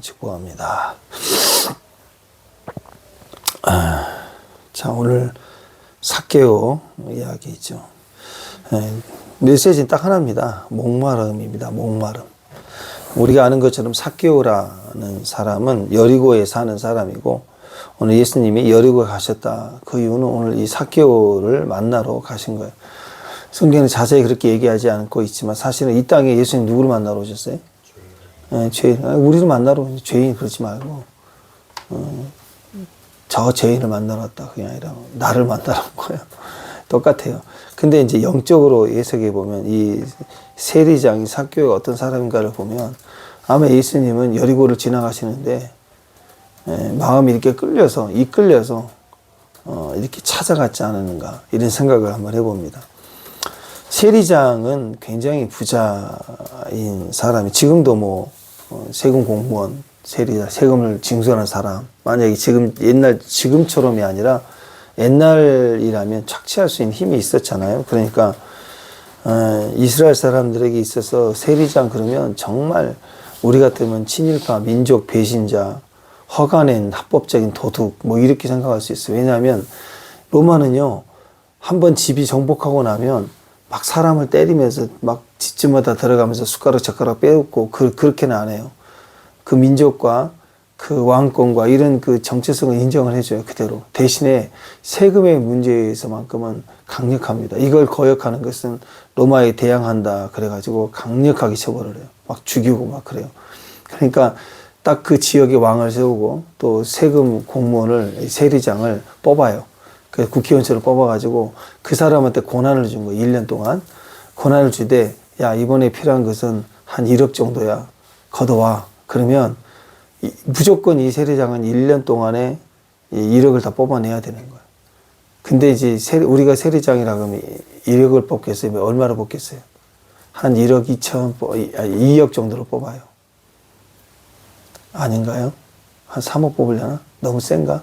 축복합니다. 자, 오늘 삭개오 이야기죠. 메시지는 딱 하나입니다. 목마름입니다. 목마름. 우리가 아는 것처럼 삭개오라는 사람은 여리고에 사는 사람이고, 오늘 예수님이 여리고에 가셨다. 그 이유는 오늘 이 삭개오를 만나러 가신 거예요. 성경은 자세히 그렇게 얘기하지 않고 있지만, 사실은 이 땅에 예수님 누구를 만나러 오셨어요? 죄인. 우리를 만나러 오셨어요. 죄인 그러지 말고, 저 죄인을 만나러 왔다. 그게 아니라 나를 만나러 온 거예요. 똑같아요. 근데 이제 영적으로 해석해 보면 이 세리장이 삭개오가 어떤 사람인가를 보면, 아마 예수님은 여리고를 지나가시는데 마음이 이렇게 이끌려서 이렇게 찾아갔지 않았는가, 이런 생각을 한번 해봅니다. 세리장은 굉장히 부자인 사람이, 지금도 세금 공무원, 세리자, 세금을 징수하는 사람, 만약에 지금처럼이 아니라 옛날이라면 착취할 수 있는 힘이 있었잖아요. 그러니까 이스라엘 사람들에게 있어서 세리장 그러면 정말 우리 같으면 친일파, 민족 배신자, 허가낸 합법적인 도둑, 이렇게 생각할 수 있어요. 왜냐하면 로마는요, 한번 집이 정복하고 나면 막 사람을 때리면서 막 집집마다 들어가면서 숟가락 젓가락 빼앗고 그렇게는 안 해요. 그 민족과 그 왕권과 이런 그 정체성을 인정을 해줘요. 그대로. 대신에 세금의 문제에서만큼은 강력합니다. 이걸 거역하는 것은 로마에 대항한다 그래가지고 강력하게 처벌을 해요. 막 죽이고 막 그래요. 그러니까 딱 그 지역에 왕을 세우고 또 세금 공무원을, 세리장을 뽑아요. 그 국회의원처럼 뽑아가지고 그 사람한테 권한을 준 거예요. 1년 동안 권한을 주되, 야, 이번에 필요한 것은 한 1억 정도야. 걷어와. 그러면 무조건 이 세리장은 1년 동안에 1억을 다 뽑아내야 되는 거예요. 근데 이제 우리가 세리장이라고 하면 1억을 뽑겠어요? 얼마를 뽑겠어요? 한 1억 2억 정도로 뽑아요. 아닌가요? 한 3억 뽑으려나? 너무 센가?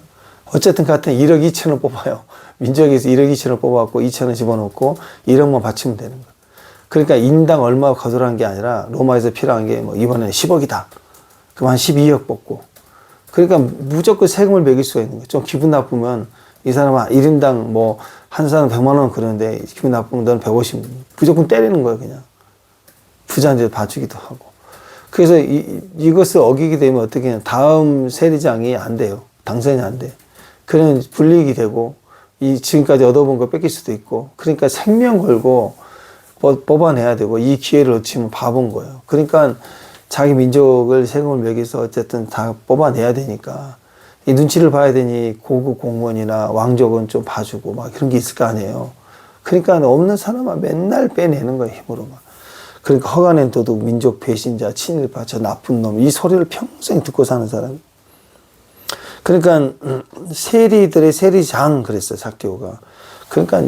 어쨌든 같은 1억 2천을 뽑아요. 민족에서 1억 2천을 뽑아갖고 2천을 집어넣고 1억만 바치면 되는 거예요. 그러니까 인당 얼마 거두라는 게 아니라 로마에서 필요한 게 이번에는 10억이다. 그럼 한 12억 뽑고. 그러니까 무조건 세금을 매길 수가 있는 거예요. 좀 기분 나쁘면 이 사람은 1인당 한 사람 100만 원 그러는데 기분 나쁘면 너는 150. 무조건 때리는 거예요, 그냥. 부자한테 봐주기도 하고. 그래서 이것을 어기게 되면 어떻게 해요? 다음 세리장이 안 돼요. 당선이 안 돼. 그러면 불이익이 되고, 지금까지 얻어본 거 뺏길 수도 있고, 그러니까 생명 걸고 뽑아내야 되고, 이 기회를 놓치면 바본 거예요. 그러니까 자기 민족을 세금을 매겨서 어쨌든 다 뽑아내야 되니까, 이 눈치를 봐야 되니 고급 공무원이나 왕족은 좀 봐주고 막 그런 게 있을 거 아니에요. 그러니까 없는 사람만 맨날 빼내는 거예요, 힘으로만. 그러니까 허가낸 도둑, 민족 배신자, 친일파, 저 나쁜 놈, 이 소리를 평생 듣고 사는 사람. 그러니까 세리들의 세리장 그랬어요, 삭개오가. 그러니까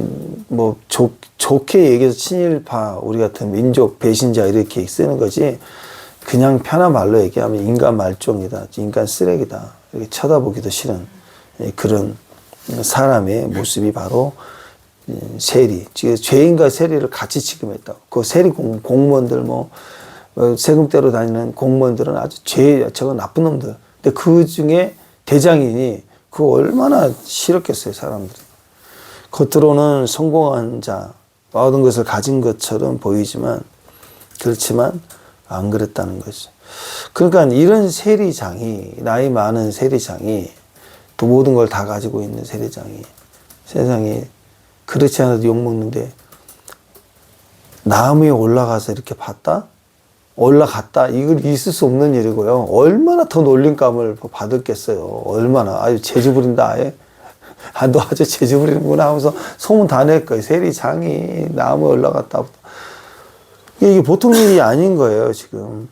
좋게 얘기해서 친일파, 우리 같은 민족 배신자 이렇게 쓰는 거지, 그냥 편한 말로 얘기하면 인간 말종이다, 인간 쓰레기다, 이렇게 쳐다보기도 싫은 그런 사람의 모습이 바로 세리, 죄인과 세리를 같이 취급했다고. 그 세리 공무원들, 세금대로 다니는 공무원들은 아주 저거 나쁜 놈들. 근데 그 중에 대장이니 그거 얼마나 싫었겠어요, 사람들이. 겉으로는 성공한 자, 모든 것을 가진 것처럼 보이지만, 그렇지만 안 그랬다는 거죠. 그러니까 이런 세리장이, 나이 많은 세리장이, 또 모든 걸 다 가지고 있는 세리장이, 세상에 그렇지 않아도 욕먹는데, 나무에 올라가서 이렇게 올라갔다? 이걸 있을 수 없는 일이고요. 얼마나 더 놀림감을 받았겠어요. 얼마나. 아유, 재주 부린다, 아예. 너 아주 재주 부리는구나 하면서 소문 다 낼 거예요. 세리장이 나무에 올라갔다. 이게 보통 일이 아닌 거예요, 지금.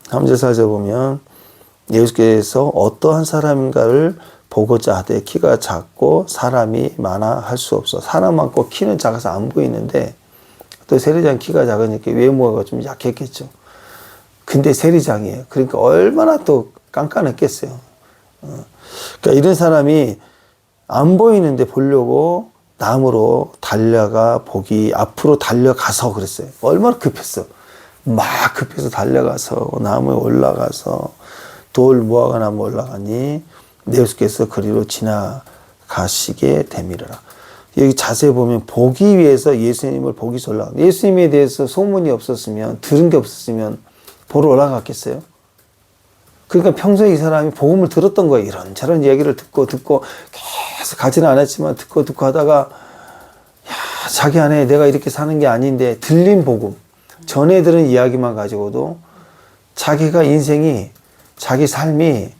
3절 보면, 예수께서 어떠한 사람인가를 보고자 하되 키가 작고 사람이 많아 할 수 없어. 사람 많고 키는 작아서 안 보이는데, 또 세리장 키가 작으니까 외모가 좀 약했겠죠. 근데 세리장이에요. 그러니까 얼마나 또 깐깐했겠어요. 그러니까 이런 사람이 안 보이는데 보려고 나무로 앞으로 달려가서 그랬어요. 얼마나 급했어. 막 급해서 달려가서 나무에 올라가서 돌 무화과 나무 올라가니 내 예수께서 그리로 지나가시게 되미르라. 여기 자세히 보면 보기 위해서 예수님을 보기 위해서 올라가. 예수님에 대해서 소문이 없었으면, 들은 게 없었으면 보러 올라갔겠어요? 그러니까 평소에 이 사람이 복음을 들었던 거예요. 이런저런 얘기를 듣고 계속 가지는 않았지만 듣고 하다가 야, 자기 안에 내가 이렇게 사는 게 아닌데 들린 복음, 전에 들은 이야기만 가지고도 자기가 인생이, 자기 삶이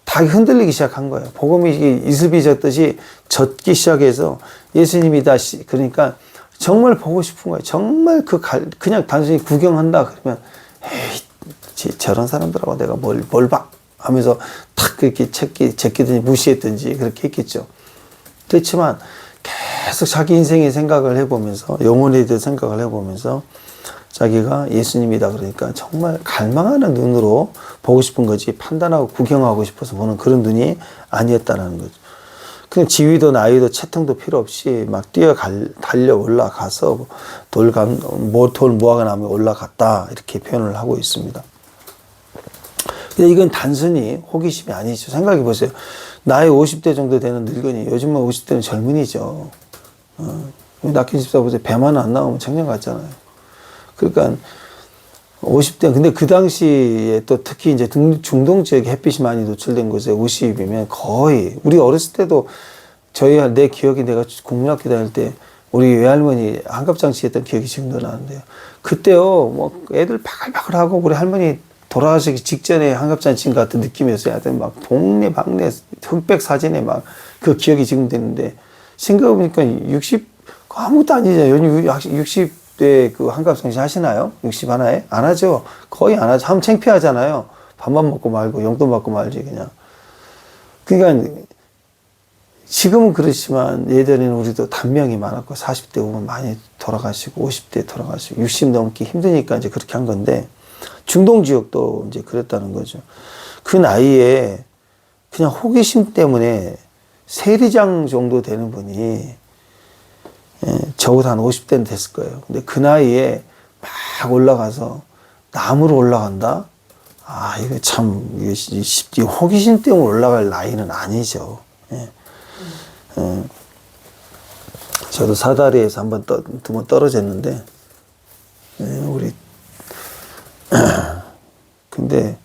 다 흔들리기 시작한 거예요. 복음이 이슬비 젖듯이 젖기 시작해서 예수님이다. 그러니까 정말 보고 싶은 거예요. 정말 그냥 단순히 구경한다 그러면 에이, 저런 사람들하고 내가 뭘 봐? 하면서 탁 그렇게 제끼든지 무시했든지 그렇게 했겠죠. 그렇지만 계속 자기 인생의 생각을 해보면서, 영혼에 대해 생각을 해보면서 자기가 예수님이다 그러니까 정말 갈망하는 눈으로 보고 싶은 거지, 판단하고 구경하고 싶어서 보는 그런 눈이 아니었다는 거죠. 그냥 지위도 나이도 채통도 필요 없이 막 달려 올라가서 돌 무화과 나무에 올라갔다, 이렇게 표현을 하고 있습니다. 근데 이건 단순히 호기심이 아니죠. 생각해 보세요. 나이 50대 정도 되는 늙은이, 요즘은 50대는 젊은이죠. 낙힌 집사 보세요. 배만 안 나오면 청년 같잖아요. 그러니까 50대, 근데 그 당시에 또 특히 이제 중동 지역에 햇빛이 많이 노출된 곳에 50이면 거의, 우리 어렸을 때도 내 기억이, 내가 국민학교 다닐 때 우리 외할머니 한갑잔치 했던 기억이 지금도 나는데요. 그때요, 뭐 애들 바글바글하고 우리 할머니 돌아가시기 직전에 한갑잔치 같은 느낌이었어요. 하여튼 막 동네 방네 흑백 사진에 막 그 기억이 지금 되는데, 생각해보니까 60, 아무것도 아니잖아요. 60대 그 한갑잔치 하시나요? 60 하나에? 안 하죠. 거의 안 하죠. 하면 창피하잖아요. 밥만 먹고 말고 용돈 받고 말지 그냥. 그러니까 지금은 그렇지만 예전에는 우리도 단명이 많았고 40대 오면 많이 돌아가시고 50대 돌아가시고 60 넘기 힘드니까 이제 그렇게 한 건데, 중동 지역도 이제 그랬다는 거죠. 그 나이에 그냥 호기심 때문에 세리장 정도 되는 분이, 적어도 한 50대는 됐을 거예요. 근데 그 나이에 막 올라가서 나무로 올라간다? 아, 이거 참, 이게 호기심 때문에 올라갈 나이는 아니죠. 저도 사다리에서 두 번 떨어졌는데, 근데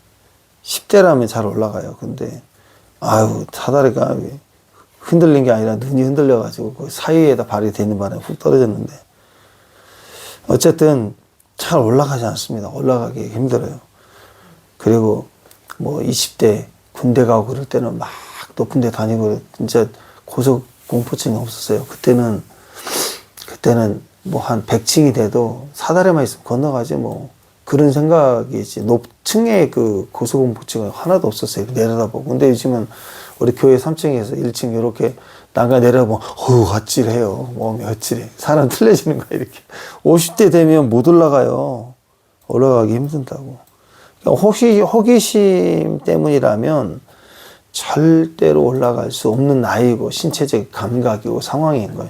10대라면 잘 올라가요. 근데 아유, 사다리가 흔들린 게 아니라 눈이 흔들려가지고 그 사이에다 발이 대는 바람에 훅 떨어졌는데, 어쨌든 잘 올라가지 않습니다. 올라가기 힘들어요. 그리고 뭐 20대 군대 가고 그럴 때는 막 높은 데 다니고 진짜 고소공포증이 없었어요. 그때는 뭐 한 100층이 돼도 사다리만 있으면 건너가지 뭐, 그런 생각이지, 높층의 그 고소공포증은 하나도 없었어요. 내려다보고. 근데 요즘은 우리 교회 3층에서 1층 이렇게 난간 내려다보면 아찔해요. 몸이 아찔해. 사람 틀려지는 거야 이렇게. 50대 되면 못 올라가요. 올라가기 힘든다고. 그러니까 호기심 때문이라면 절대로 올라갈 수 없는 나이고 신체적 감각이고 상황인 거예요.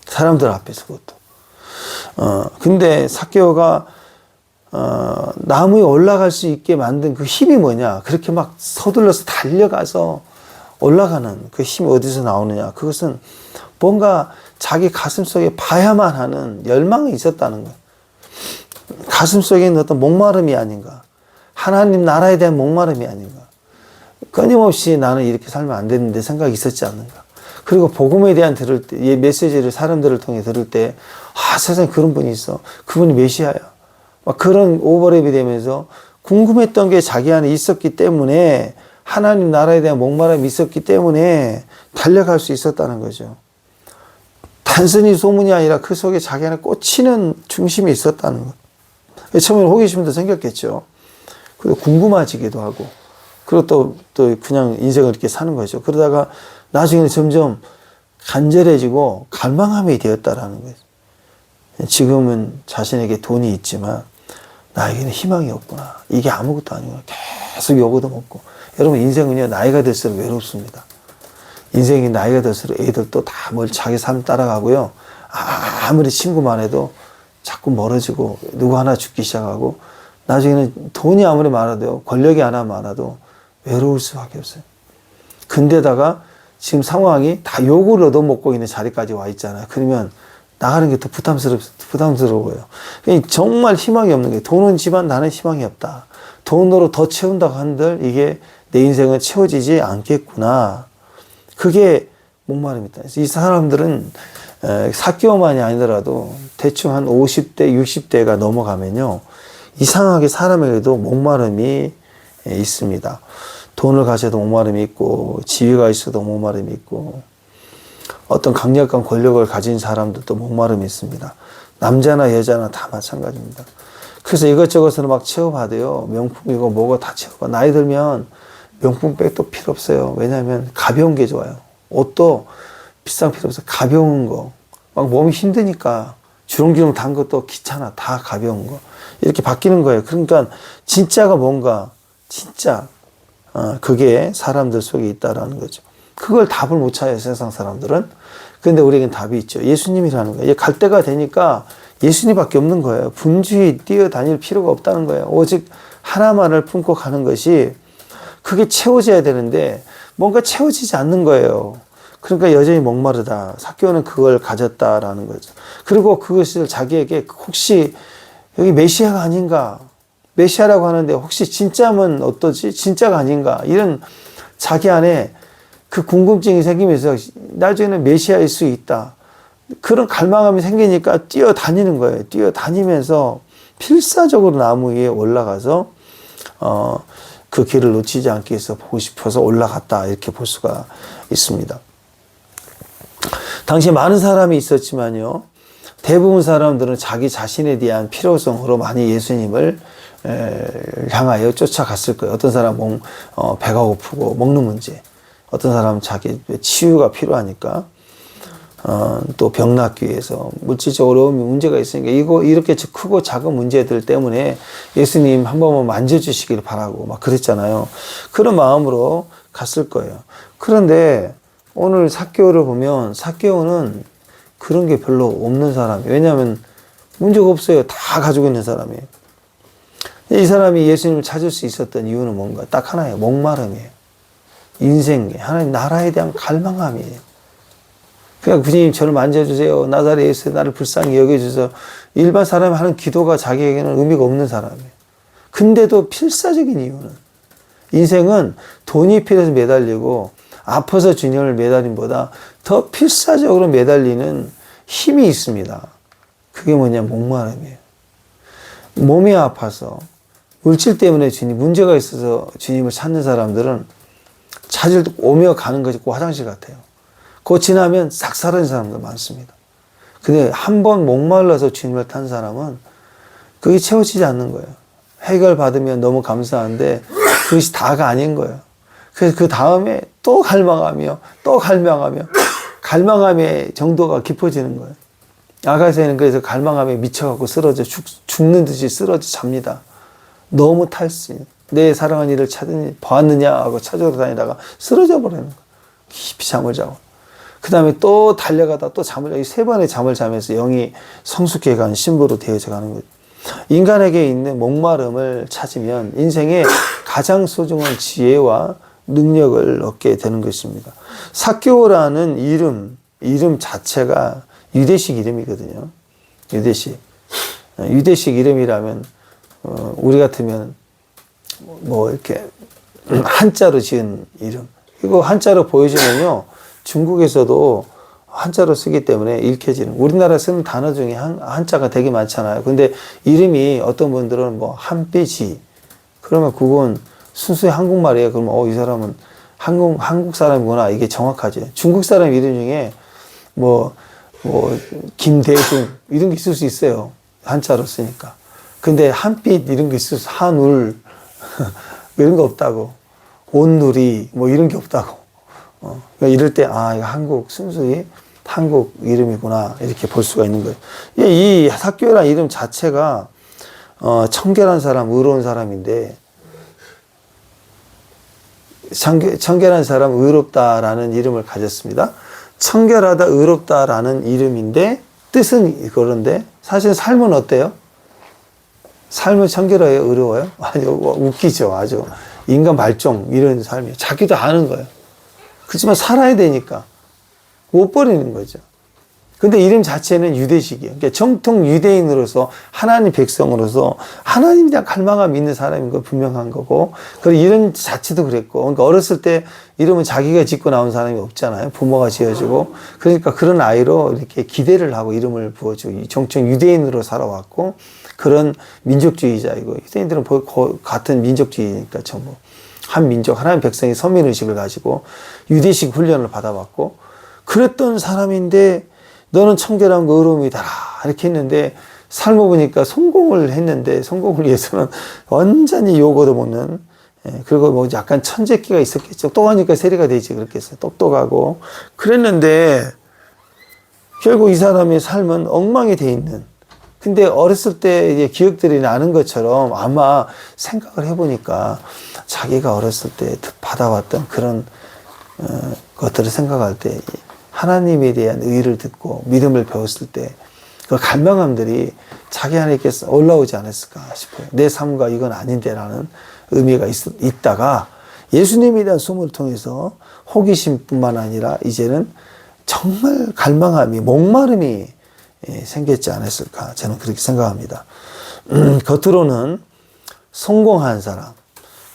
사람들 앞에서 그것도. 근데 삭개오가 나무에 올라갈 수 있게 만든 그 힘이 뭐냐? 그렇게 막 서둘러서 달려가서 올라가는 그 힘이 어디서 나오느냐? 그것은 뭔가 자기 가슴 속에 봐야만 하는 열망이 있었다는 거예요. 가슴 속에 있는 어떤 목마름이 아닌가? 하나님 나라에 대한 목마름이 아닌가? 끊임없이 나는 이렇게 살면 안 되는데 생각이 있었지 않는가? 그리고 복음에 대한 들을 때, 이 메시지를 사람들을 통해 들을 때, 아, 세상에 그런 분이 있어. 그분이 메시아야. 막 그런 오버랩이 되면서 궁금했던 게 자기 안에 있었기 때문에, 하나님 나라에 대한 목마름이 있었기 때문에 달려갈 수 있었다는 거죠. 단순히 소문이 아니라 그 속에 자기 안에 꽂히는 중심이 있었다는 거. 처음에는 호기심도 생겼겠죠. 그리고 궁금해지기도 하고, 그리고 또 그냥 인생을 이렇게 사는 거죠. 그러다가 나중에는 점점 간절해지고 갈망함이 되었다라는 거예요. 지금은 자신에게 돈이 있지만 나에게는 희망이 없구나. 이게 아무것도 아니구나. 계속 요구도 먹고. 여러분, 인생은요, 나이가 들수록 외롭습니다. 인생이 나이가 들수록 애들도 다 자기 삶 따라가고요. 아무리 친구만 해도 자꾸 멀어지고 누구 하나 죽기 시작하고, 나중에는 돈이 아무리 많아도, 권력이 하나 많아도 외로울 수밖에 없어요. 근데다가 지금 상황이 다 욕을 얻어먹고 있는 자리까지 와 있잖아요. 그러면 나가는 게 더 부담스러워요. 정말 희망이 없는 게, 돈은 지만 나는 희망이 없다. 돈으로 더 채운다고 한들 이게 내 인생은 채워지지 않겠구나. 그게 목마름이다. 이 사람들은 사교만이 아니더라도 대충 한 50대, 60대가 넘어가면요, 이상하게 사람에게도 목마름이 있습니다. 돈을 가져도 목마름이 있고, 지위가 있어도 목마름이 있고, 어떤 강력한 권력을 가진 사람들도 목마름이 있습니다. 남자나 여자나 다 마찬가지입니다. 그래서 이것저것을 막 채워봐도요, 명품이고 뭐고 다 채워봐. 나이 들면 명품백도 필요 없어요. 왜냐하면 가벼운 게 좋아요. 옷도 비싼 필요 없어요. 가벼운 거. 막 몸이 힘드니까 주렁주렁 단 것도 귀찮아. 다 가벼운 거. 이렇게 바뀌는 거예요. 그러니까 진짜가 뭔가, 진짜 그게 사람들 속에 있다라는 거죠. 그걸 답을 못 찾아요, 세상 사람들은. 그런데 우리에겐 답이 있죠. 예수님이라는 거예요. 갈 때가 되니까 예수님밖에 없는 거예요. 분주히 뛰어다닐 필요가 없다는 거예요. 오직 하나만을 품고 가는 것이, 그게 채워져야 되는데 뭔가 채워지지 않는 거예요. 그러니까 여전히 목마르다. 삭개오는 그걸 가졌다라는 거죠. 그리고 그것을 자기에게 혹시 여기 메시아가 아닌가, 메시아라고 하는데 혹시 진짜면 어떠지? 진짜가 아닌가, 이런 자기 안에 그 궁금증이 생기면서 나중에는 메시아일 수 있다, 그런 갈망감이 생기니까 뛰어다니는 거예요. 뛰어다니면서 필사적으로 나무 위에 올라가서 그 길을 놓치지 않기 위해서 보고 싶어서 올라갔다, 이렇게 볼 수가 있습니다. 당시에 많은 사람이 있었지만요, 대부분 사람들은 자기 자신에 대한 필요성으로 많이 예수님을 향하여 쫓아갔을 거예요. 어떤 사람은 배가 고프고 먹는 문제, 어떤 사람은 자기 치유가 필요하니까, 또 병 낫기 위해서 물질적으로 어려움이 문제가 있으니까, 이렇게 크고 작은 문제들 때문에 예수님 한 번만 만져주시길 바라고 막 그랬잖아요. 그런 마음으로 갔을 거예요. 그런데 오늘 삭개오를 보면, 삭개오는 그런 게 별로 없는 사람이에요. 왜냐하면 문제가 없어요. 다 가지고 있는 사람이에요. 이 사람이 예수님을 찾을 수 있었던 이유는 뭔가? 딱 하나예요. 목마름이에요. 인생에, 하나님 나라에 대한 갈망함이에요. 그냥 주님 저를 만져주세요, 나사렛 예수 나를 불쌍히 여겨주셔서, 일반 사람이 하는 기도가 자기에게는 의미가 없는 사람이에요. 근데도 필사적인 이유는, 인생은 돈이 필요해서 매달리고 아파서 주님을 매달림보다 더 필사적으로 매달리는 힘이 있습니다. 그게 뭐냐? 목마름이에요. 몸이 아파서, 물질 때문에 주님, 문제가 있어서 주님을 찾는 사람들은 찾을 때 오며 가는 것이 꼭 화장실 같아요. 그거 지나면 싹 사라진 사람도 많습니다. 근데 한 번 목말라서 주님을 탄 사람은 그게 채워지지 않는 거예요. 해결받으면 너무 감사한데 그것이 다가 아닌 거예요. 그래서 그 다음에 또 갈망하며, 또 갈망하며, 갈망함의 정도가 깊어지는 거예요. 아가새는 그래서 갈망함에 미쳐갖고 쓰러져 죽는 듯이 쓰러져 잡니다. 너무 탈수, 내 사랑하는 이를 보았느냐 하고 찾아러 다니다가 쓰러져 버리는 거예요. 깊이 잠을 자고. 그 다음에 또 달려가다 또 잠을 자고, 세 번의 잠을 자면서 영이 성숙해 가는 신부로 되어져 가는 거죠. 인간에게 있는 목마름을 찾으면 인생의 가장 소중한 지혜와 능력을 얻게 되는 것입니다. 삭개오라는 이름 자체가 유대식 이름이거든요. 유대식 이름이라면, 우리 같으면 뭐 이렇게 한자로 지은 이름, 이거 한자로 보여주면요, 중국에서도 한자로 쓰기 때문에 읽혀지는, 우리나라 쓰는 단어 중에 한자가 되게 많잖아요. 근데 이름이 어떤 분들은 뭐 한빛이, 그러면 그건 순수히 한국말이에요. 그러면 이 사람은 한국 사람이구나, 이게 정확하죠. 중국 사람 이름 중에 뭐 김대중 이런 게 있을 수 있어요. 한자로 쓰니까. 근데 한빛 이런 게 있을 수, 한울 이런 거 없다고. 온누리 뭐 이런 게 없다고. 그러니까 이럴 때, 이거 순수히 한국 이름이구나, 이렇게 볼 수가 있는 거예요. 이 삭개오라는 이름 자체가 청결한 사람, 의로운 사람인데, 청결한 사람, 의롭다라는 이름을 가졌습니다. 청결하다, 의롭다라는 이름인데, 뜻은 그런데, 사실 삶은 어때요? 삶은 청결해요? 의로워요? 아주 웃기죠. 아주 인간 발종 이런 삶이에요. 자기도 아는 거예요. 그렇지만 살아야 되니까 못 버리는 거죠. 근데 이름 자체는 유대식이에요. 그러니까 정통 유대인으로서 하나님 백성으로서 하나님에 대한 갈망함이 있는 사람인 거 분명한 거고, 그리고 이름 자체도 그랬고, 그러니까 어렸을 때 이름은 자기가 짓고 나온 사람이 없잖아요. 부모가 지어주고. 그러니까 그런 아이로 이렇게 기대를 하고 이름을 부어주고, 정통 유대인으로 살아왔고, 그런 민족주의자이고, 유대인들은 같은 민족주의니까 전부 한 민족, 하나님 백성이 서민의식을 가지고 유대식 훈련을 받아봤고, 그랬던 사람인데 너는 청결함과 의로움이다 이렇게 했는데, 살고 보니까 성공을 했는데, 성공을 위해서는 완전히 요거도 못는, 그리고 뭐 약간 천재기가 있었겠죠. 똑똑하니까 세리가 되지 그렇겠어요. 똑똑하고 그랬는데 결국 이 사람의 삶은 엉망이 돼 있는. 근데 어렸을 때 이제 기억들이 나는 것처럼 아마 생각을 해보니까 자기가 어렸을 때 받아왔던 그런 것들을 생각할 때 하나님에 대한 의를 듣고 믿음을 배웠을 때 그 갈망함들이 자기 안에 이렇게 올라오지 않았을까 싶어요. 내 삶과 이건 아닌데라는 의미가 있다가 예수님에 대한 소문을 통해서 호기심뿐만 아니라 이제는 정말 갈망함이, 목마름이 생겼지 않았을까, 저는 그렇게 생각합니다. 겉으로는 성공한 사람,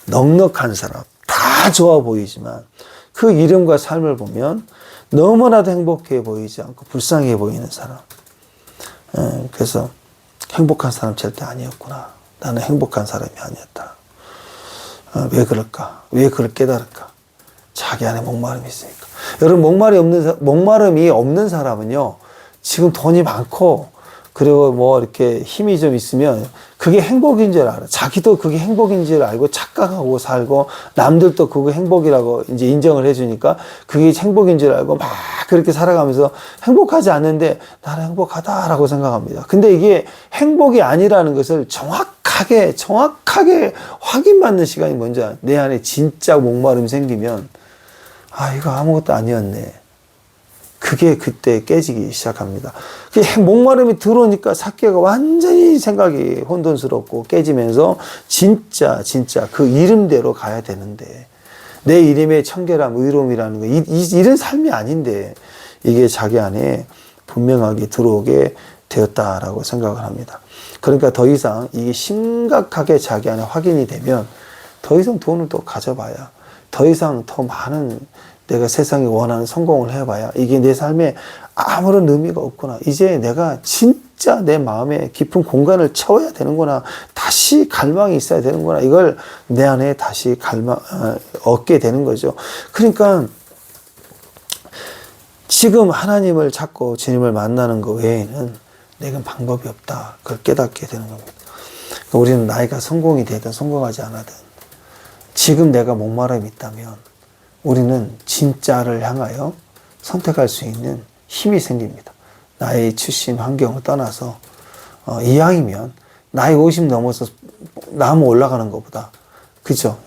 넉넉한 사람 다 좋아 보이지만 그 이름과 삶을 보면 너무나도 행복해 보이지 않고 불쌍해 보이는 사람. 그래서 행복한 사람 절대 아니었구나. 나는 행복한 사람이 아니었다. 왜 그럴까? 왜 그걸 깨달을까? 자기 안에 목마름이 있으니까. 여러분, 목마름이 없는 사람은요, 지금 돈이 많고, 그리고 뭐 이렇게 힘이 좀 있으면 그게 행복인 줄 알아. 자기도 그게 행복인 줄 알고 착각하고 살고, 남들도 그거 행복이라고 이제 인정을 해주니까 그게 행복인 줄 알고 막 그렇게 살아가면서 행복하지 않는데 나는 행복하다라고 생각합니다. 근데 이게 행복이 아니라는 것을 정확하게 확인받는 시간이 뭔지 알아요. 내 안에 진짜 목마름이 생기면, 아, 이거 아무것도 아니었네. 그게 그때 깨지기 시작합니다. 목마름이 들어오니까 삭개가 완전히 생각이 혼돈스럽고 깨지면서 진짜 그 이름대로 가야 되는데, 내 이름의 청결함, 의로움이라는 거, 이런 삶이 아닌데 이게 자기 안에 분명하게 들어오게 되었다라고 생각을 합니다. 그러니까 더 이상 이게 심각하게 자기 안에 확인이 되면 더 이상 돈을 또 가져봐야, 더 이상 더 많은 내가 세상에 원하는 성공을 해봐야 이게 내 삶에 아무런 의미가 없구나. 이제 내가 진짜 내 마음에 깊은 공간을 채워야 되는구나. 다시 갈망이 있어야 되는구나. 이걸 내 안에 다시 얻게 되는 거죠. 그러니까 지금 하나님을 찾고 주님을 만나는 것 외에는 내겐 방법이 없다. 그걸 깨닫게 되는 겁니다. 그러니까 우리는 나이가 성공이 되든 성공하지 않아든 지금 내가 목마름이 있다면 우리는 진짜를 향하여 선택할 수 있는 힘이 생깁니다. 나의 출신 환경을 떠나서 이왕이면 나이 50 넘어서 나무 올라가는 것보다, 그죠?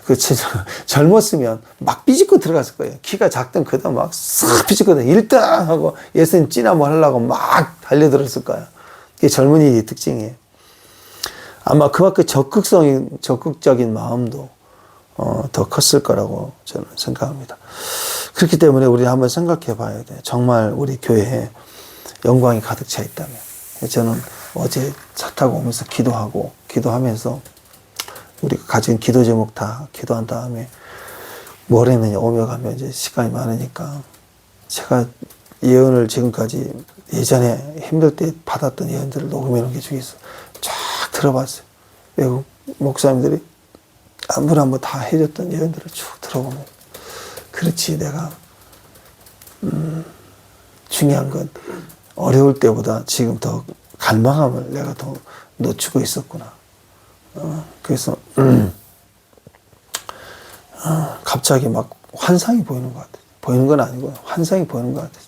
젊었으면 막 삐집고 들어갔을 거예요. 키가 작든 크든 막 싹 삐집고 1등 하고 예수님 찌나무 하려고 막 달려들었을 거예요. 그게 젊은이의 특징이에요. 아마 그만큼 적극적인 마음도 더 컸을 거라고 저는 생각합니다. 그렇기 때문에 우리 한번 생각해 봐야 돼요. 정말 우리 교회에 영광이 가득 차 있다면. 저는 어제 차 타고 오면서 기도하면서 우리가 가진 기도 제목 다 기도한 다음에 모레는 오며 가며 이제 시간이 많으니까 제가 예언을 지금까지 예전에 힘들 때 받았던 예언들을 녹음해 놓은 게 중에 있어. 쫙 들어봤어요. 외국 목사님들이 한 분 한 분 다 해줬던 예언들을 쭉 들어보면, 그렇지, 내가 중요한 건 어려울 때보다 지금 더 갈망함을 내가 더 놓치고 있었구나. 그래서 갑자기 막 환상이 보이는 것 같아요. 보이는 건 아니고 환상이 보이는 것 같아요.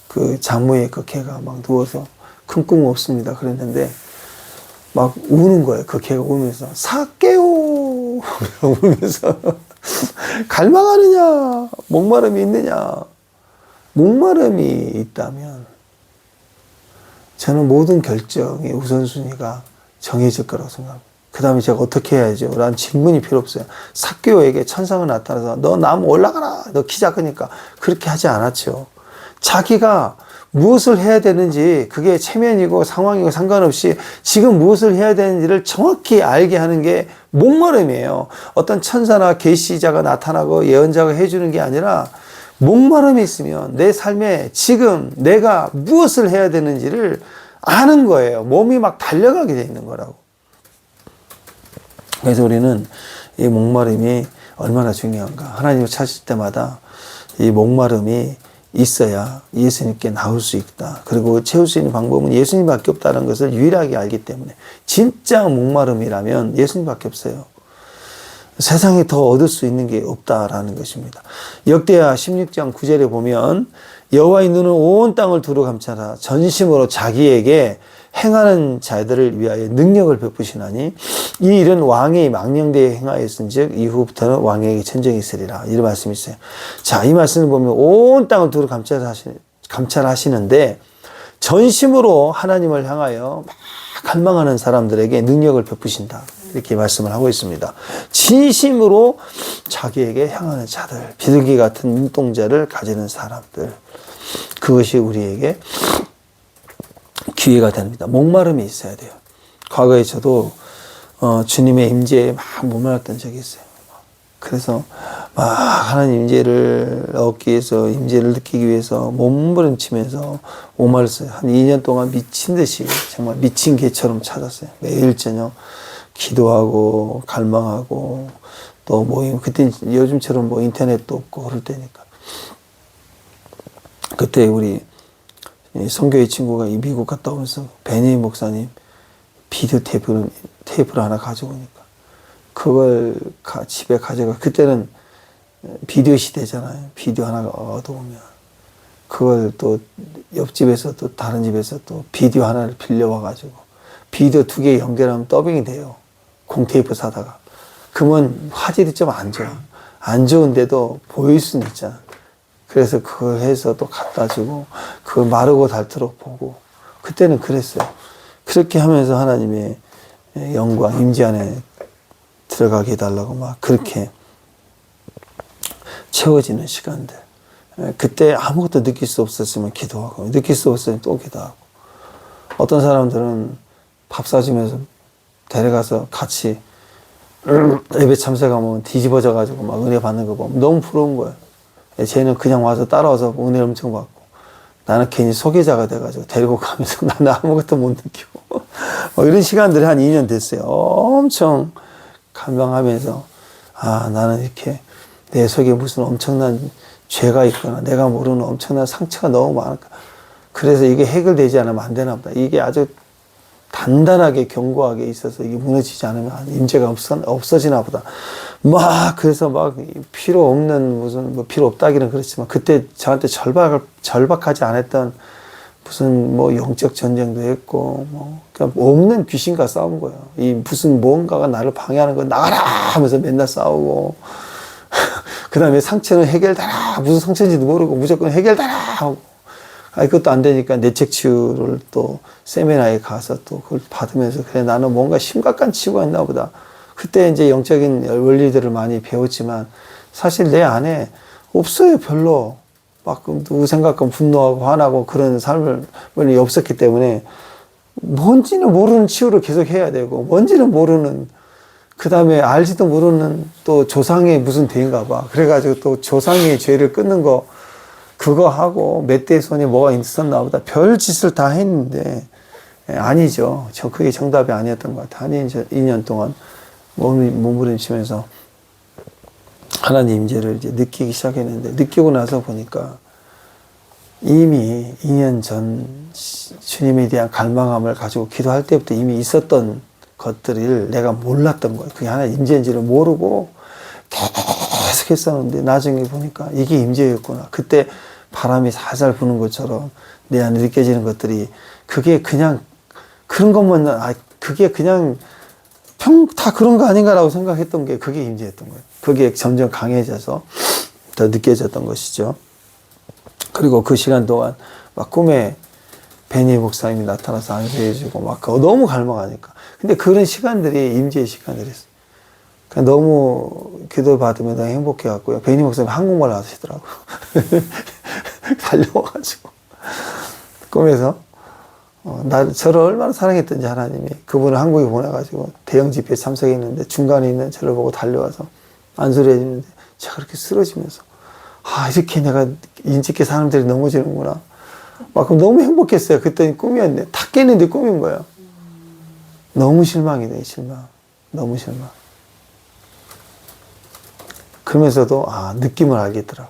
그 장모의 그 개가 막 누워서 큰 꿈 없습니다 그랬는데 막 우는 거예요. 그 개가 우면서 삭개오 우면서 갈망하느냐, 목마름이 있느냐. 목마름이 있다면 저는 모든 결정의 우선순위가 정해질 거라고 생각합니다. 그 다음에 제가 어떻게 해야죠? 라는 질문이 필요 없어요. 삭개오에게 천사가 나타나서 너 나무 올라가라. 너 키 작으니까. 그렇게 하지 않았죠. 자기가 무엇을 해야 되는지 그게 체면이고 상황이고 상관없이 지금 무엇을 해야 되는지를 정확히 알게 하는 게 목마름이에요. 어떤 천사나 계시자가 나타나고 예언자가 해주는 게 아니라 목마름이 있으면 내 삶에 지금 내가 무엇을 해야 되는지를 아는 거예요. 몸이 막 달려가게 돼 있는 거라고. 그래서 우리는 이 목마름이 얼마나 중요한가. 하나님을 찾을 때마다 이 목마름이 있어야 예수님께 나올 수 있다. 그리고 채울 수 있는 방법은 예수님밖에 없다는 것을 유일하게 알기 때문에 진짜 목마름이라면 예수님밖에 없어요. 세상에 더 얻을 수 있는 게 없다라는 것입니다. 역대하 16장 9절에 보면 여호와의 눈은 온 땅을 두루 감찰하 전심으로 자기에게 행하는 자들을 위하여 능력을 베푸시나니 이 일은 왕이 망령되이 행하였은즉 이후부터는 왕에게 전쟁이 있으리라. 이런 말씀이 있어요. 자, 이 말씀을 보면 온 땅을 두루 감찰하시는데 전심으로 하나님을 향하여 막 갈망하는 사람들에게 능력을 베푸신다. 이렇게 말씀을 하고 있습니다. 진심으로 자기에게 향하는 자들, 비둘기 같은 눈동자를 가지는 사람들, 그것이 우리에게 기회가 됩니다. 목마름이 있어야 돼요. 과거에 저도 주님의 임재에 막 목말랐던 적이 있어요. 그래서 막 하나님 임재를 얻기 위해서, 임재를 느끼기 위해서 몸부림치면서 목말랐어요. 한 2년 동안 미친 듯이 정말 미친 개처럼 찾았어요. 매일 저녁 기도하고 갈망하고 또 모임, 그때 요즘처럼 뭐 인터넷도 없고 그럴 때니까. 그때 우리 선교의 친구가 미국 갔다 오면서 베니 목사님 비디오 테이프를 하나 가지고 오니까 그걸 집에 가져가. 그때는 비디오 시대잖아요. 비디오 하나 얻어오면 그걸 또 옆집에서 또 다른 집에서 또 비디오 하나를 빌려와 가지고 비디오 2개 연결하면 더빙이 돼요. 공테이프 사다가. 그러면 화질이 좀 안 좋아. 안 좋은데도 보일 수는 있잖아. 그래서 그걸 해서 또 갖다 주고 그걸 마르고 닳도록 보고 그때는 그랬어요. 그렇게 하면서 하나님의 영광 임재 안에 들어가게 해달라고 막 그렇게 채워지는 시간들. 그때 아무것도 느낄 수 없었으면 기도하고 느낄 수 없으면 또 기도하고 어떤 사람들은 밥 사주면서 데려가서 같이 예배 참석하면 뒤집어져 가지고 막 은혜 받는 거 보면 너무 부러운 거예요. 쟤는 그냥 와서 따라와서 은혜 엄청 받고 나는 괜히 소개자가 돼가지고 데리고 가면서 나는 아무것도 못 느끼고 뭐 이런 시간들이 한 2년 됐어요. 엄청 감명하면서 아 나는 이렇게 내 속에 무슨 엄청난 죄가 있거나 내가 모르는 엄청난 상처가 너무 많을까. 그래서 이게 해결되지 않으면 안 되나 보다. 이게 아주 단단하게 견고하게 있어서 이게 무너지지 않으면 임재가 없어지나 보다. 막 그래서 막 필요 없는 무슨 뭐 필요 없다기는 그렇지만 그때 저한테 절박하지 않았던 무슨 뭐 영적 전쟁도 했고 뭐 그러니까 없는 귀신과 싸운 거예요. 이 무슨 무언가가 나를 방해하는 거 나가라 하면서 맨날 싸우고 그 다음에 상처는 해결되라 무슨 상처인지도 모르고 무조건 해결되라 하고 그것도 안 되니까 내책 치유를 또 세미나에 가서 또 그걸 받으면서 그래 나는 뭔가 심각한 치유가 있나 보다. 그때 이제 영적인 원리들을 많이 배웠지만 사실 내 안에 없어요. 별로 막 누구 생각하면 분노하고 화나고 그런 삶을 없었기 때문에 뭔지는 모르는 치유를 계속 해야 되고 뭔지는 모르는 그 다음에 알지도 모르는 또 조상의 무슨 죄인가 봐. 그래가지고 또 조상의 죄를 끊는 거 그거 하고 멧돼지 손에 뭐가 있었나 보다. 별 짓을 다 했는데 아니죠. 그게 정답이 아니었던 것 같아요. 한 2년 동안 몸부림치면서 하나님 임재를 이제 느끼기 시작했는데 느끼고 나서 보니까 이미 2년 전 주님에 대한 갈망함을 가지고 기도할 때부터 이미 있었던 것들을 내가 몰랐던 거예요. 그게 하나님 임재인지를 모르고 계속 했었는데 나중에 보니까 이게 임재였구나. 그때 바람이 살살 부는 것처럼 내 안에 느껴지는 것들이 그게 그냥 그런 것만 그게 그냥 다 그런 거 아닌가라고 생각했던 게 그게 임재였던 거예요. 그게 점점 강해져서 더 느껴졌던 것이죠. 그리고 그 시간 동안 막 꿈에 베니 목사님이 나타나서 안수해주고 막 너무 갈망하니까. 근데 그런 시간들이 임재의 시간들이었어요. 그러니까 너무 기도 받으면 너무 행복해갖고요. 베니 목사님 한국말 하시더라고요. 달려와가지고 꿈에서 저를 얼마나 사랑했던지 하나님이 그분을 한국에 보내가지고 대형 집회에 참석했는데 중간에 있는 저를 보고 달려와서 안수를 해주는데 제가 그렇게 쓰러지면서 이렇게 내가 인직계 사람들이 넘어지는구나. 막 그럼 너무 행복했어요. 그때는 꿈이었네. 다 깼는데 꿈인 거예요. 너무 실망이네, 실망. 너무 실망. 그러면서도 느낌을 알겠더라고.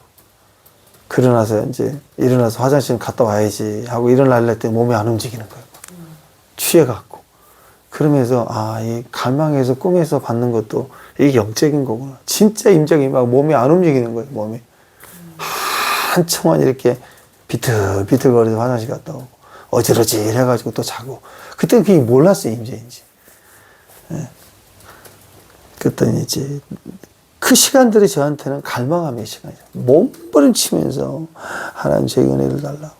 그러나서 이제 일어나서 화장실 갔다 와야지 하고 일어나려 했더니 몸이 안 움직이는 거예요. 취해갖고. 그러면서 이 갈망에서 꿈에서 받는 것도 이게 영적인 거구나. 진짜 임적이 막 몸이 안 움직이는 거예요. 몸이 한청만 이렇게 비틀비틀거리서 화장실 갔다 오고 어지러질 해가지고 또 자고. 그때는 그게 몰랐어요. 임재인지. 예. 그랬더니 이제 그 시간들이 저한테는 갈망함의 시간이죠. 몸부림치면서 하나님 제 은혜를 달라고.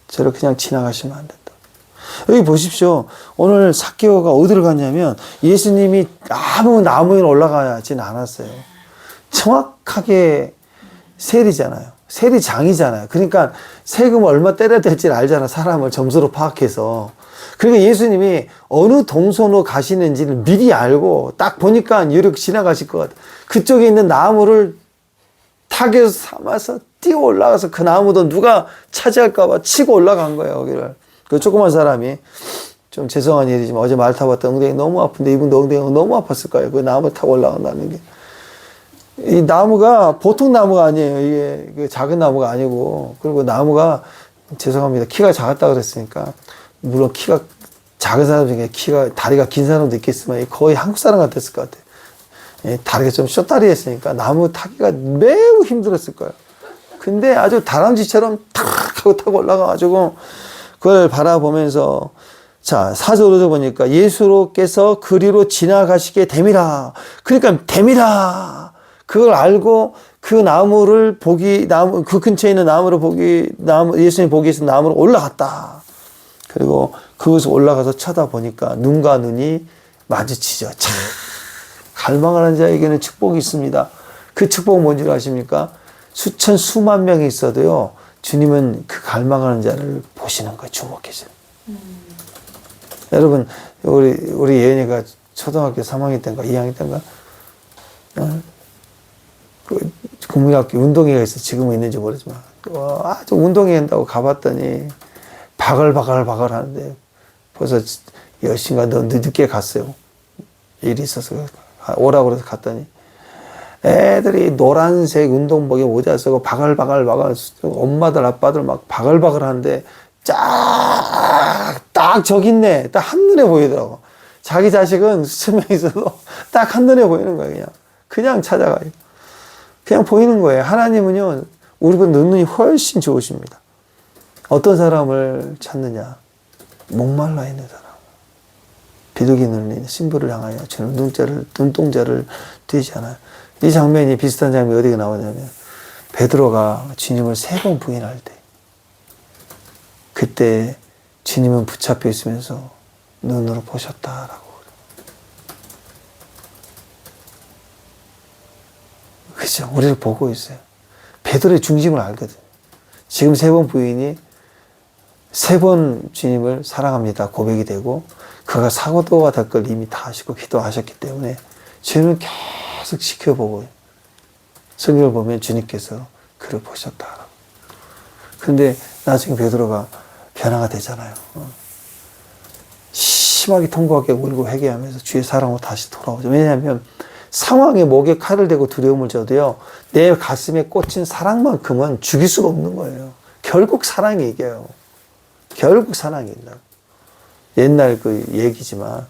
저를 그냥 지나가시면 안 된다. 여기 보십시오. 오늘 삭개오가 어디를 갔냐면 예수님이 아무 나무 위에 올라가지는 않았어요. 정확하게 세리잖아요. 세리장이잖아요. 그러니까 세금 얼마 때려야 될지 알잖아. 사람을 점수로 파악해서. 그러니까 예수님이 어느 동선으로 가시는지를 미리 알고 딱 보니까 이렇게 지나가실 것 같아. 그쪽에 있는 나무를 타겟 삼아서 뛰어 올라가서 그 나무도 누가 차지할까봐 치고 올라간 거예요. 거기를. 그 조그만 사람이 좀 죄송한 일이지만 어제 말 타봤다 엉덩이 너무 아픈데 이분도 엉덩이가 너무 아팠을 거예요. 그 나무 타고 올라간다는 게. 이 나무가 보통 나무가 아니에요. 이게 그 작은 나무가 아니고. 그리고 나무가 죄송합니다. 키가 작았다 그랬으니까 물론 키가 작은 사람 중에 다리가 긴 사람도 있겠지만 거의 한국 사람 같았을 것 같아요. 예, 다리가 좀 쇼다리 했으니까 나무 타기가 매우 힘들었을 거예요. 근데 아주 다람쥐처럼 탁 하고 타고 올라가가지고 그걸 바라보면서 자, 4절로 보니까 예수께서 그리로 지나가시게 됨이라. 그러니까 됨이라. 그걸 알고 그 나무를 그 근처에 있는 예수님 보기 위해서 나무로 올라갔다. 그리고 그곳에 올라가서 쳐다보니까 눈과 눈이 마주치죠. 참, 갈망하는 자에게는 축복이 있습니다. 그 축복은 뭔지 아십니까? 수천, 수만 명이 있어도요, 주님은 그 갈망하는 자를 보시는 거예요. 주목해서. 여러분, 우리 예은이가 초등학교 3학년 때인가 2학년 때인가, 국민학교 운동회가 있어. 지금은 있는지 모르지만. 아주 운동회 한다고 가봤더니, 바글바글 하는데, 벌써 10시인가 늦게 갔어요. 일이 있어서. 오라고 그래서 갔더니, 애들이 노란색 운동복에 모자 쓰고 바글바글 엄마들, 아빠들 막 바글바글 하는데, 딱 저기 있네. 딱 한눈에 보이더라고. 자기 자식은 수천 명 있어도 딱 한눈에 보이는 거예요. 그냥 찾아가요. 그냥 보이는 거예요. 하나님은요, 우리보다 눈이 훨씬 좋으십니다. 어떤 사람을 찾느냐? 목말라 있는 사람. 비둘기 눈을 신부를 향하여 주는 눈동자를 띄지 않아요. 이 장면이 비슷한 장면이 어디가 나오냐면 베드로가 주님을 3번 부인할 때 그때 주님은 붙잡혀 있으면서 눈으로 보셨다라고. 그죠? 우리를 보고 있어요. 베드로의 중심을 알거든요. 지금 3번 부인이 3번 주님을 사랑합니다 고백이 되고 그가 사고도가 될 걸 이미 다 하시고 기도하셨기 때문에 주님은 계속 지켜보고 성경을 보면 주님께서 그를 보셨다. 그런데 나중에 베드로가 변화가 되잖아요. 심하게 통곡하게 울고 회개하면서 주의 사랑으로 다시 돌아오죠. 왜냐하면 상황에 목에 칼을 대고 두려움을 줘도요, 내 가슴에 꽂힌 사랑만큼은 죽일 수가 없는 거예요. 결국 사랑이 이겨요. 결국 사랑이 있다고. 옛날 그 얘기지만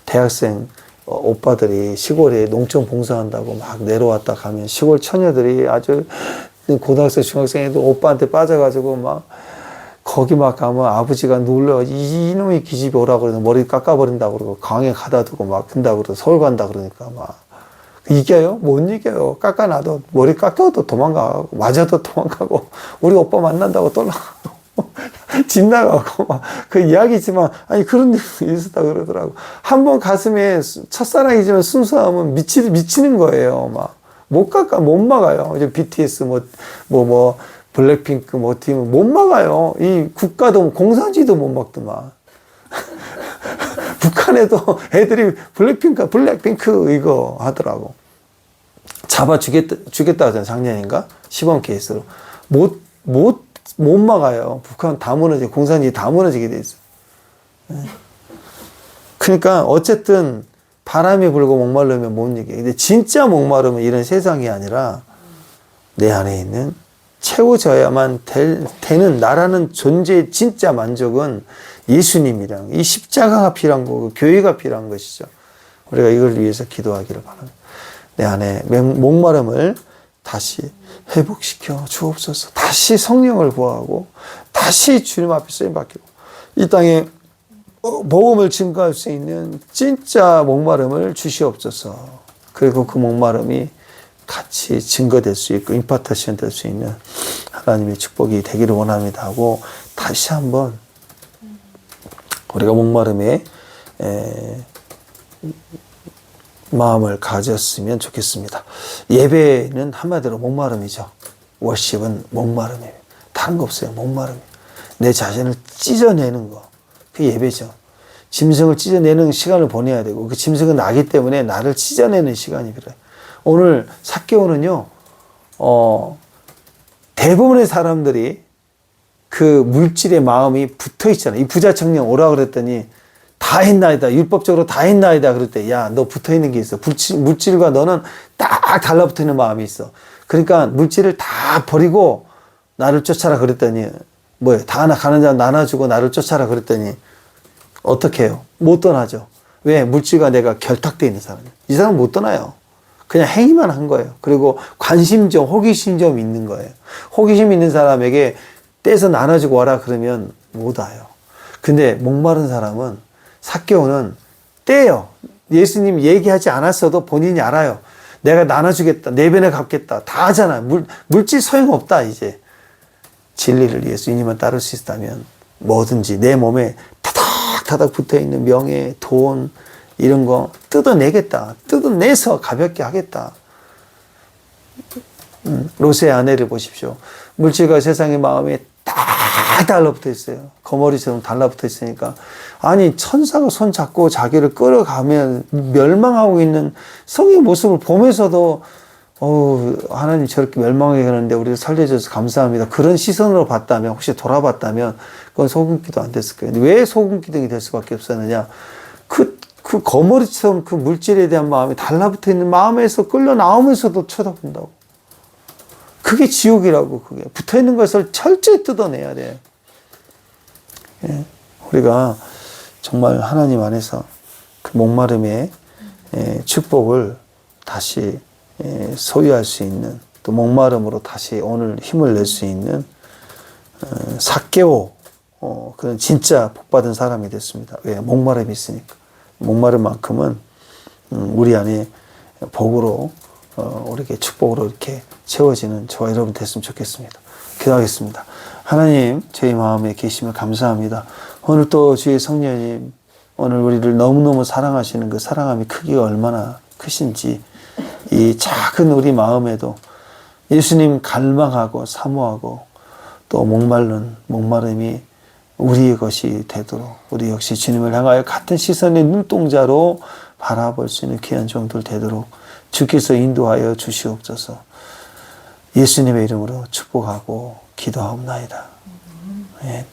대학생 오빠들이 시골에 농촌 봉사한다고 막 내려왔다 가면 시골 처녀들이 아주 고등학생 중학생 애들 오빠한테 빠져가지고 막 거기 막 가면 아버지가 놀려 이놈의 기집애 오라고 그러고 머리 깎아버린다고 그러고 강에 가다 두고 막 근다고 그러고 서울 간다 그러니까 막 이겨요? 못 이겨요. 깎아놔도 머리 깎여도 도망가고 맞아도 도망가고 우리 오빠 만난다고 또 나가고 집 나가고 막 그 이야기지만 아니 그런 일이 있었다 그러더라고. 한번 가슴에 첫사랑이지만 순수하면 미치는 거예요. 막 못 막아요. 이제 BTS 뭐 블랙핑크 뭐 팀은 못 막아요. 이 국가도 공산주의도 못 막더만. 북한에도 애들이 블랙핑크 이거 하더라고. 주겠다 하잖아. 작년인가? 시범 케이스로. 못 막아요. 북한 다 무너지고, 공산주의 다 무너지게 돼 있어. 그러니까, 어쨌든, 바람이 불고 목마르면 못 이겨. 근데 진짜 목마르면 이런 세상이 아니라, 내 안에 있는 채워져야만 되는 나라는 존재의 진짜 만족은 예수님이랑, 이 십자가가 필요한 거고, 교회가 필요한 것이죠. 우리가 이걸 위해서 기도하기를 바랍니다. 내 안에 목마름을 다시 회복시켜 주옵소서. 다시 성령을 구하고 다시 주님 앞에 쓰임받기로 이 땅에 복음을 증거할 수 있는 진짜 목마름을 주시옵소서. 그리고 그 목마름이 같이 증거될 수 있고 임파테이션 될 수 있는 하나님의 축복이 되기를 원합니다 하고 다시 한번 우리가 목마름에 마음을 가졌으면 좋겠습니다. 예배는 한마디로 목마름이죠. 워십은 목마름이에요. 다른 거 없어요. 목마름이에요. 내 자신을 찢어내는 거. 그게 예배죠. 짐승을 찢어내는 시간을 보내야 되고 그 짐승은 나기 때문에 나를 찢어내는 시간이 필요해요. 오늘 삭개오는요. 대부분의 사람들이 그 물질의 마음이 붙어 있잖아요. 이 부자 청년 오라 그랬더니 다 했나이다. 율법적으로 다 했나이다. 그럴 때, 야, 너 붙어 있는 게 있어. 물질과 너는 딱 달라붙어 있는 마음이 있어. 그러니까 물질을 다 버리고 나를 쫓아라 그랬더니, 뭐예요? 다 가는 자 나눠주고 나를 쫓아라 그랬더니, 어떻게 해요? 못 떠나죠. 왜? 물질과 내가 결탁되어 있는 사람이에요. 이 사람은 못 떠나요. 그냥 행위만 한 거예요. 그리고 관심점, 호기심 좀 있는 거예요. 호기심 있는 사람에게 떼서 나눠주고 와라 그러면 못 와요. 근데 목마른 사람은 삭개오는 떼요. 예수님 얘기하지 않았어도 본인이 알아요. 내가 나눠주겠다. 내 배나 갚겠다. 다 하잖아. 물질 소용없다 이제. 진리를 위해서 주님만 따를 수 있다면 뭐든지 내 몸에 타닥타닥 붙어있는 명예, 돈 이런 거 뜯어내겠다. 뜯어내서 가볍게 하겠다. 롯의 아내를 보십시오. 물질과 세상의 마음에 다 달라붙어 있어요. 거머리처럼 달라붙어 있으니까. 아니, 천사가 손 잡고 자기를 끌어가면 멸망하고 있는 성의 모습을 보면서도, 하나님 저렇게 멸망하게 하는데 우리를 살려줘서 감사합니다. 그런 시선으로 봤다면, 혹시 돌아봤다면, 그건 소금기도 안 됐을 거예요. 왜 소금기둥이 될 수밖에 없었느냐? 그 거머리처럼 그 물질에 대한 마음이 달라붙어 있는 마음에서 끌려 나오면서도 쳐다본다고. 그게 지옥이라고, 그게. 붙어 있는 것을 철저히 뜯어내야 돼. 예. 우리가 정말 하나님 안에서 그 목마름의 축복을 다시 소유할 수 있는, 또 목마름으로 다시 오늘 힘을 낼 수 있는 삭개오, 그런 진짜 복받은 사람이 됐습니다. 왜? 목마름이 있으니까. 목마름만큼은 우리 안에 복으로 우리에게 축복으로 이렇게 채워지는 저와 여러분 됐으면 좋겠습니다. 기도하겠습니다. 하나님, 저희 마음에 계심을 감사합니다. 오늘 또 주의 성령님, 오늘 우리를 너무너무 사랑하시는 그 사랑함이 크기가 얼마나 크신지, 이 작은 우리 마음에도 예수님 갈망하고 사모하고 또 목마른 목마름이 우리의 것이 되도록 우리 역시 주님을 향하여 같은 시선의 눈동자로 바라볼 수 있는 귀한 종들 되도록 주께서 인도하여 주시옵소서. 예수님의 이름으로 축복하고 기도하옵나이다. 예.